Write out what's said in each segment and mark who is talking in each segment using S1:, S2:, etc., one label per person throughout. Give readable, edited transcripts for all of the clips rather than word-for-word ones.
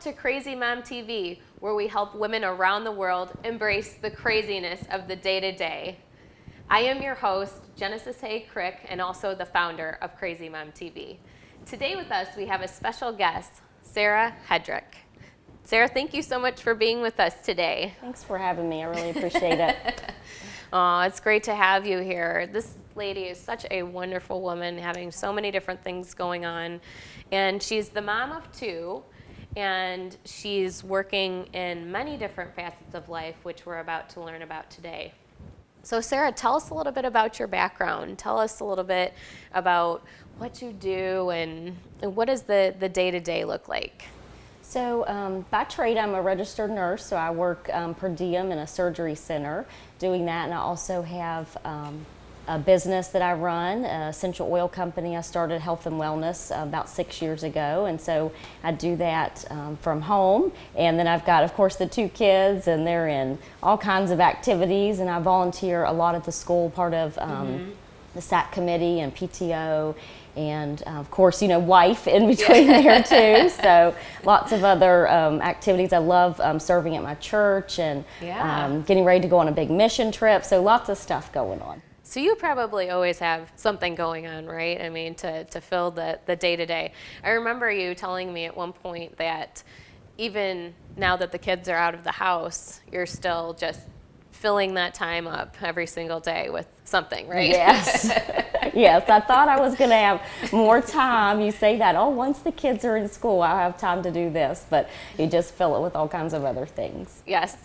S1: to Crazy Mom TV, where we help women around the world embrace the craziness of the day-to-day. I am your host, Genesis Hey Krick, and also the founder of Crazy Mom TV. Today with us, we have a special guest, Sarah Hedrick. Sarah, thank you so much for being with us today.
S2: Thanks for having me. I really appreciate it.
S1: Oh, it's great to have you here. This lady is such a wonderful woman, having so many different things going on. And she's the mom of two, and she's working in many different facets of life, which we're about to learn about today. So Sarah, tell us a little bit about your background. Tell us a little bit about what you do and what does the day-to-day look like?
S2: So by trade, I'm a registered nurse, so I work per diem in a surgery center doing that, and I also have a business that I run, an essential oil company. I started health and wellness about 6 years ago, and so I do that from home. And then I've got, of course, the two kids, and they're in all kinds of activities, and I volunteer a lot at the school, part of the SAC committee and PTO, and of course, wife in between there too. So lots of other activities. I love serving at my church and getting ready to go on a big mission trip. So lots of stuff going on.
S1: So you probably always have something going on, right? I mean, to fill the day-to-day. I remember you telling me at one point that even now that the kids are out of the house, you're still just filling that time up every single day with something, right?
S2: Yes. Yes, I thought I was going to have more time. You say that, once the kids are in school, I'll have time to do this, but you just fill it with all kinds of other things.
S1: Yes.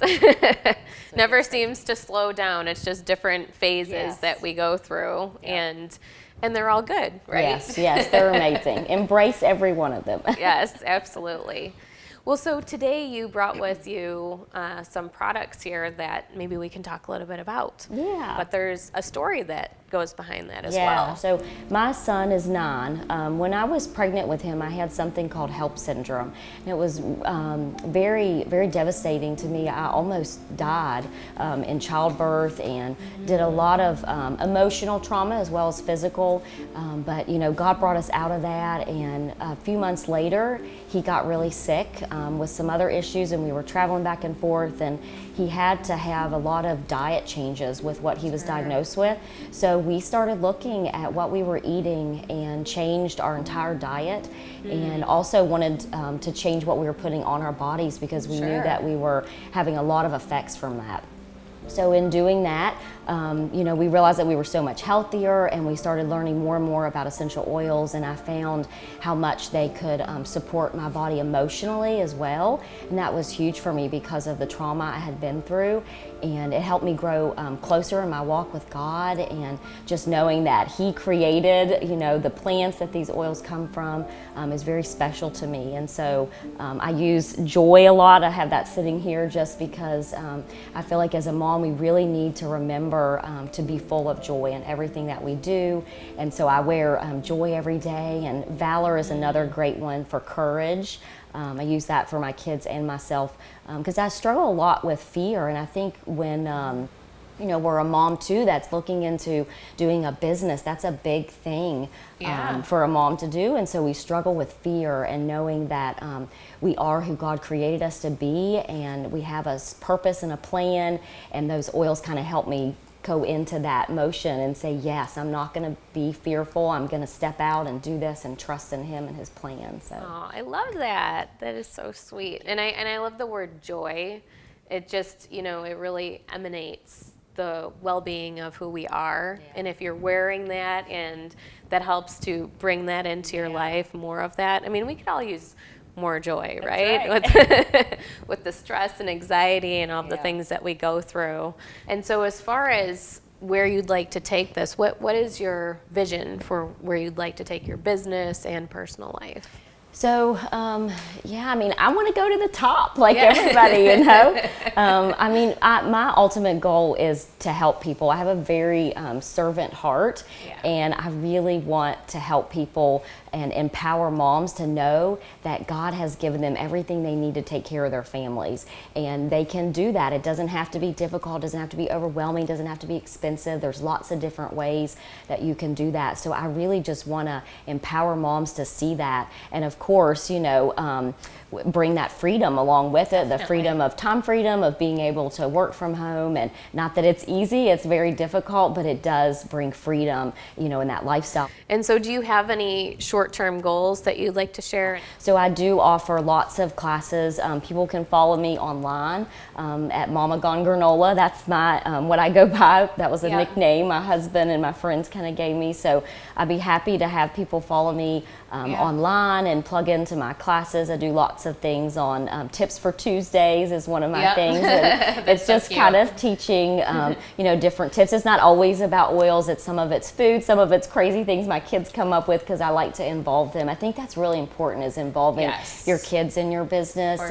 S1: Never seems to slow down. It's just different phases that we go through, and they're all good, right?
S2: Yes, they're amazing. Embrace every one of them.
S1: Yes, absolutely. Well, so today you brought with you some products here that maybe we can talk a little bit about.
S2: Yeah.
S1: But there's a story that goes behind that as well.
S2: Yeah, so my son is 9. When I was pregnant with him, I had something called HELP syndrome. And it was very, very devastating to me. I almost died in childbirth and did a lot of emotional trauma as well as physical. But, God brought us out of that. And a few months later, he got really sick with some other issues, and we were traveling back and forth, and he had to have a lot of diet changes with what he was diagnosed with. So we started looking at what we were eating and changed our entire diet, and also wanted to change what we were putting on our bodies because we knew that we were having a lot of effects from that. So in doing that, we realized that we were so much healthier, and we started learning more and more about essential oils, and I found how much they could support my body emotionally as well. And that was huge for me because of the trauma I had been through, and it helped me grow closer in my walk with God, and just knowing that He created, the plants that these oils come from is very special to me. And so I use joy a lot. I have that sitting here just because I feel like as a mom, we really need to remember to be full of joy in everything that we do. And so I wear joy every day, and valor is another great one for courage. I use that for my kids and myself because I struggle a lot with fear, and I think when we're a mom too that's looking into doing a business, that's a big thing for a mom to do. And so we struggle with fear and knowing that we are who God created us to be, and we have a purpose and a plan, and those oils kind of help me go into that motion and say, yes, I'm not going to be fearful. I'm going to step out and do this and trust in Him and His plan. So.
S1: Oh, I love that. That is so sweet. And I love the word joy. It just, it really emanates the well-being of who we are. And if you're wearing that and that helps to bring that into your life, more of that. I mean, we could all use more joy, right? With the stress and anxiety and all the things that we go through. And so as far as where you'd like to take this, what is your vision for where you'd like to take your business and personal life?
S2: So, I want to go to the top like everybody, my ultimate goal is to help people. I have a very servant heart, and I really want to help people and empower moms to know that God has given them everything they need to take care of their families. And they can do that. It doesn't have to be difficult, doesn't have to be overwhelming, doesn't have to be expensive. There's lots of different ways that you can do that. So I really just want to empower moms to see that. And of course, bring that freedom along with it, the freedom of time freedom, of being able to work from home. And not that it's easy, it's very difficult, but it does bring freedom, in that lifestyle.
S1: And so do you have any short-term goals that you'd like to share?
S2: So I do offer lots of classes. People can follow me online at Mama Gone Granola. That's my what I go by. That was a nickname my husband and my friends kind of gave me. So I'd be happy to have people follow me online and plug into my classes. I do lots of things on Tips for Tuesdays is one of my things. And it's just kind of teaching, different tips. It's not always about oils. It's some of it's food, some of it's crazy things my kids come up with because I like to involve them. I think that's really important, is involving your kids in your business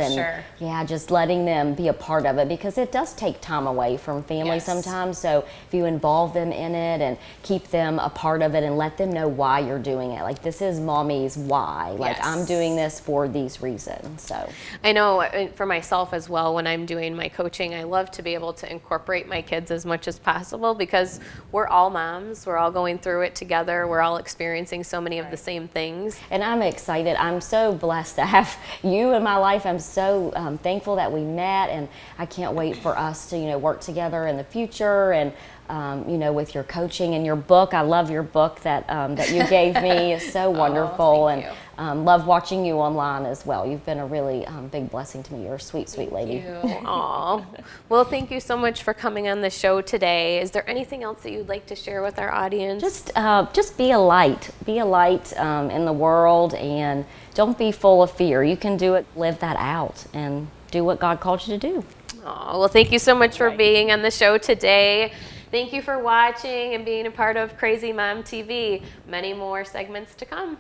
S2: just letting them be a part of it, because it does take time away from family sometimes. So if you involve them in it and keep them a part of it and let them know why you're doing it, like, this is mommy's why, like I'm doing this for these reasons. So
S1: I know for myself as well, when I'm doing my coaching, I love to be able to incorporate my kids as much as possible, because we're all moms, we're all going through it together, we're all experiencing so many of the same things.
S2: And I'm excited. I'm so blessed to have you in my life. I'm so thankful that we met, and I can't wait for us to work together in the future. And with your coaching and your book. I love your book that you gave me. It's so wonderful. And love watching you online as well. You've been a really big blessing to me. You're a sweet, sweet lady.
S1: Thank you. Aw. Well, thank you so much for coming on the show today. Is there anything else that you'd like to share with our audience?
S2: Just be a light. Be a light in the world, and don't be full of fear. You can do it. Live that out and do what God called you to do.
S1: Oh, well, thank you so much for being on the show today. Thank you for watching and being a part of Crazy Mom TV. Many more segments to come.